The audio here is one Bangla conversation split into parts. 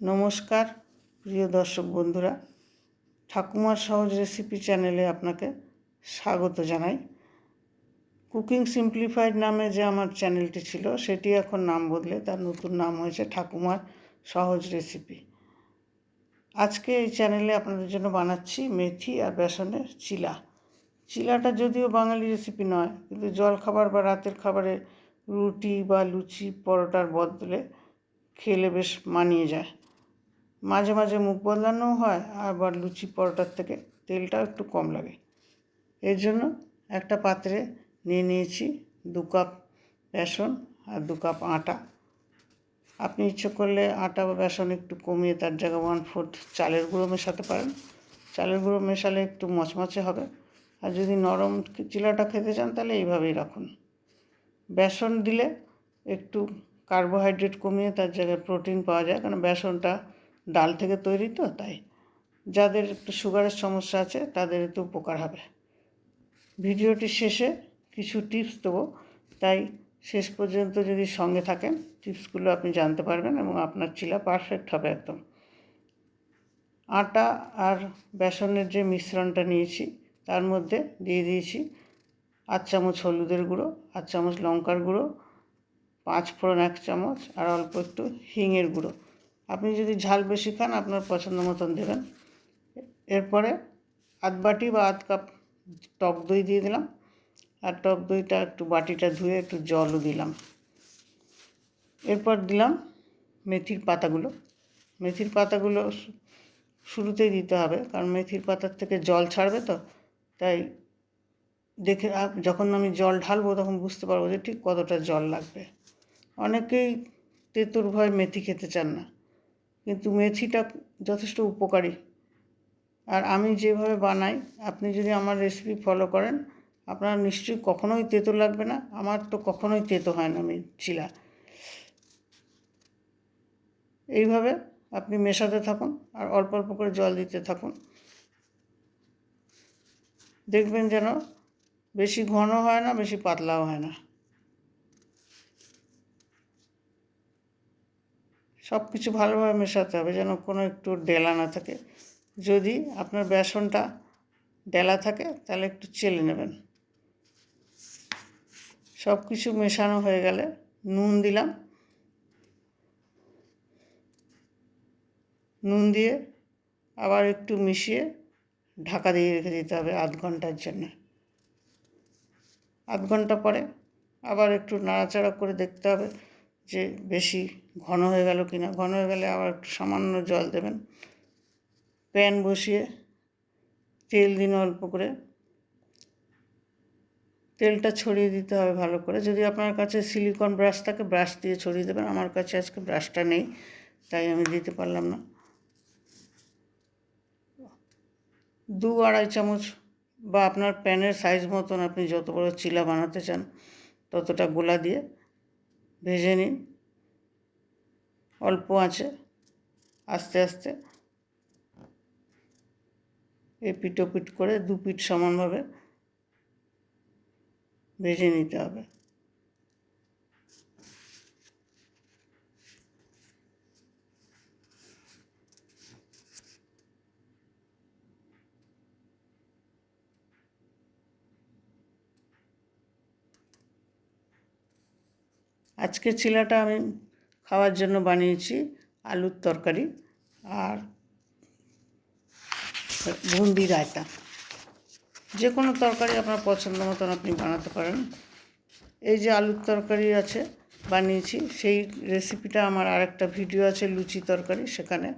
নমস্কার প্রিয় দর্শক বন্ধুরা, ঠাকুমার সহজ রেসিপি চ্যানেলে আপনাকে স্বাগত জানাই। কুকিং সিম্পলিফাইড নামে যে আমার চ্যানেলটি ছিল সেটি এখন নাম বদলে তার নতুন নাম হয়েছে ঠাকুমার সহজ রেসিপি। আজকে এই চ্যানেলে আপনাদের জন্য বানাচ্ছি মেথি আর বেসনের চিলা। চিলাটা যদিও বাঙালি রেসিপি নয়, কিন্তু জলখাবার বা রাতের খাবারে রুটি বা লুচি পরোটার বদলে খেলে বেশ মানিয়ে যায়। মাঝে মাঝে মুখ বদলানোও হয়, আবার লুচি পরোটার থেকে তেলটাও একটু কম লাগে। এর জন্য একটা পাত্রে নিয়ে নিয়েছি 2 কাপ বেসন আর 2 কাপ আটা। আপনি ইচ্ছে করলে আটা বা বেসন একটু কমিয়ে তার জায়গায় 1/4 চালের গুঁড়ো মেশাতে পারেন। চালের গুঁড়ো মেশালে একটু মচমচে হবে, আর যদি নরম চিলাটা খেতে চান তাহলে এইভাবেই রাখুন। বেসন দিলে একটু কার্বোহাইড্রেট কমিয়ে তার জায়গায় প্রোটিন পাওয়া যায়, কারণ বেসনটা ডাল থেকে তৈরি, তো তাই যাদের একটু সুগারের সমস্যা আছে তাদের একটু উপকার হবে। ভিডিওটির শেষে কিছু টিপস দেবো, তাই শেষ পর্যন্ত যদি সঙ্গে থাকেন টিপসগুলো আপনি জানতে পারবেন এবং আপনার চিলা পারফেক্ট হবে একদম। আটা আর বেসনের যে মিশ্রণটা নিয়েছি তার মধ্যে দিয়ে দিয়েছি 8 চামচ হলুদের গুঁড়ো, 8 চামচ লঙ্কার গুঁড়ো, 5 ফোড়ন 1 চামচ আর অল্প একটু হিঙের গুঁড়ো। আপনি যদি ঝাল বেশি খান আপনার পছন্দ মতন দেবেন। এরপরে আধ বাটি বা আধ কাপ টক দই দিয়ে দিলাম, আর টক দইটা একটু বাটিটা ধুয়ে একটু জলও দিলাম। এরপর দিলাম মেথির পাতাগুলো। মেথির পাতাগুলো শুরুতেই দিতে হবে, কারণ মেথির পাতার থেকে জল ছাড়বে, তো তাই দেখে যখন আমি জল ঢালবো তখন বুঝতে পারবো যে ঠিক কতটা জল লাগবে। অনেকেই তেঁতুর ভয় মেথি খেতে চান না, কিন্তু মেথিটা যথেষ্ট উপকারী। আর আমি যেভাবে বানাই, আপনি যদি আমার রেসিপি ফলো করেন আপনার নিশ্চয়ই কখনোই তেতো লাগবে না। আমার তো কখনোই তেতো হয় না চিলা। এইভাবে আপনি মেশাতে থাকুন আর অল্প অল্প করে জল দিতে থাকুন। দেখবেন যেন বেশি ঘন হয় না, বেশি পাতলাও হয় না। সব কিছু ভালোভাবে মেশাতে হবে যেন কোনো একটু ডেলা না থাকে। যদি আপনার বেসনটা ডেলা থাকে তাহলে একটু চেলে নেবেন। সব কিছু মেশানো হয়ে গেলে নুন দিলাম। নুন দিয়ে আবার একটু মিশিয়ে ঢাকা দিয়ে রেখে দিতে হবে আধ ঘন্টার জন্য। আধ ঘন্টা পরে আবার একটু নাড়াচাড়া করে দেখতে হবে যে বেশি ঘন হয়ে গেল কি না। ঘন হয়ে গেলে আবার একটু সামান্য জল দেবেন। প্যান বসিয়ে তেল দিন অল্প করে। তেলটা ছড়িয়ে দিতে হবে ভালো করে। যদি আপনার কাছে সিলিকন ব্রাশ থাকে ব্রাশ দিয়ে ছড়িয়ে দেবেন। আমার কাছে আজকে ব্রাশটা নেই, তাই আমি দিতে পারলাম না। 2-2.5 চামচ বা আপনার প্যানের সাইজ মতন আপনি যত বড় চিলা বানাতে চান ততটা গোলা দিয়ে ভেজে নিন অল্প আঁচে, আস্তে আস্তে এপিট ওপিট করে 2 পিঠ সমানভাবে ভেজে নিতে হবে। আজকের চিলাটা আমি খাওয়ার জন্য বানিয়েছি আলুর তরকারি আর বুন্দি রায়তা। যে কোনো তরকারি আপনার পছন্দ মতন আপনি বানাতে পারেন। এই যে আলুর তরকারি আছে বানিয়েছি, সেই রেসিপিটা আমার আরেকটা ভিডিও আছে লুচি তরকারি, সেখানে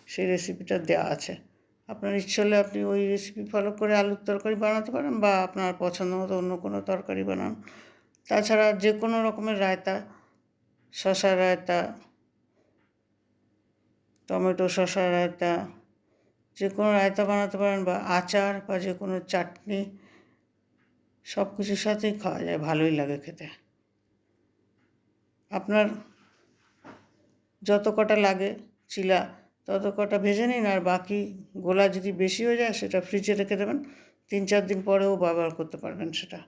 সেই রেসিপিটা দেওয়া আছে। আপনার ইচ্ছে হলে আপনি ওই রেসিপি ফলো করে আলুর তরকারি বানাতে পারেন, বা আপনার পছন্দ মতো অন্য কোনো তরকারি বানান। তাছাড়া যে কোনো রকমের রায়তা, শশা রায়তা, টমেটো শশা রায়তা, যে কোনো রায়তা বানাতে পারেন, বা আচার বা যে কোনো চাটনি, সব কিছুর সাথেই খাওয়া যায়, ভালোই লাগে খেতে। আপনার যত কটা লাগে চিলা তত কটা ভেজে নিন, আর বাকি গোলা যদি বেশি হয়ে যায় সেটা ফ্রিজে রেখে দেবেন। 3-4 দিন পরেও ব্যবহার করতে পারবেন সেটা।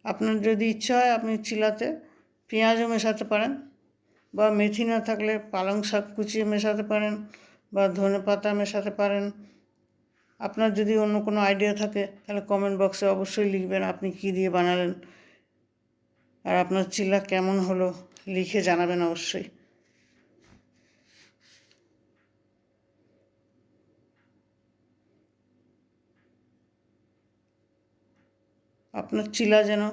আপনার যদি ইচ্ছা হয় আপনি চিলাতে পেঁয়াজও মেশাতে পারেন, বা মেথি না থাকলে পালং শাক কুচিয়ে মেশাতে পারেন বা ধনে পাতা মেশাতে পারেন। আপনার যদি অন্য কোনো আইডিয়া থাকে তাহলে কমেন্ট বক্সে অবশ্যই লিখবেন আপনি কী দিয়ে বানালেন, আর আপনার চিলা কেমন হলো লিখে জানাবেন অবশ্যই। আপনার চিলা যেন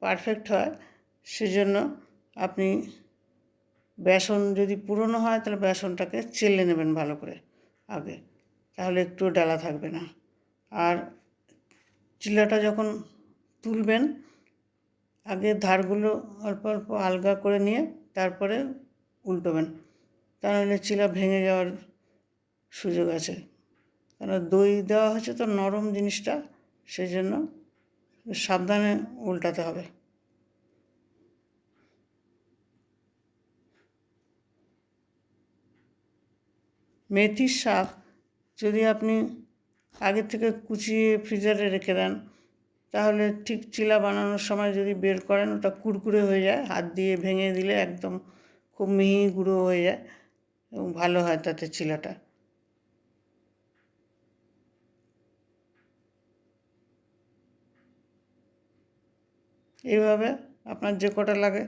পারফেক্ট হয় সেজন্য আপনি বেসন যদি পুরনো হয় তাহলে বেসনটাকে চেলে নেবেন ভালো করে আগে, তাহলে একটু ডালা থাকবে না। আর চিলাটা যখন তুলবেন আগে ধারগুলো অল্প অল্প আলগা করে নিয়ে তারপরে উল্টোবেন, তাহলে চিলা ভেঙে যাওয়ার সুযোগ আছে। কারণ দই দেওয়া হয়েছে তো নরম জিনিসটা, সেই জন্য সাবধানে উল্টাতে হবে। মেথির শাক যদি আপনি আগে থেকে কুচিয়ে ফ্রিজারে রেখে দেন তাহলে ঠিক চিলা বানানোর সময় যদি বের করেন ওটা কুরকুরে হয়ে যায়, হাত দিয়ে ভেঙে দিলে একদম খুব মিহি গুঁড়ো হয়ে যায় এবং ভালো হয় তাতে চিলাটা। এইভাবে আপনার যে কটা লাগে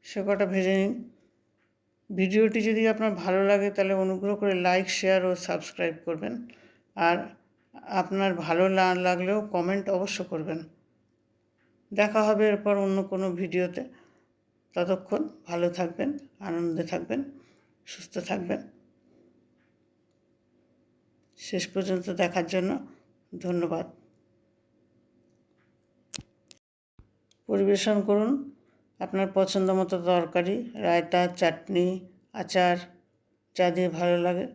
সে কটা ভেজে নিন। ভিডিওটি যদি আপনার ভালো লাগে তাহলে অনুগ্রহ করে লাইক, শেয়ার ও সাবস্ক্রাইব করবেন। আর আপনার ভালো না লাগলেও কমেন্ট অবশ্য করবেন। দেখা হবে এরপর অন্য কোনো ভিডিওতে। ততক্ষণ ভালো থাকবেন, আনন্দে থাকবেন, সুস্থ থাকবেন। শেষ পর্যন্ত দেখার জন্য ধন্যবাদ। পরিবেশন করুন আপনার পছন্দ মতো তরকারি, রায়তা, চাটনি, আচার, যা দিয়ে ভালো লাগে।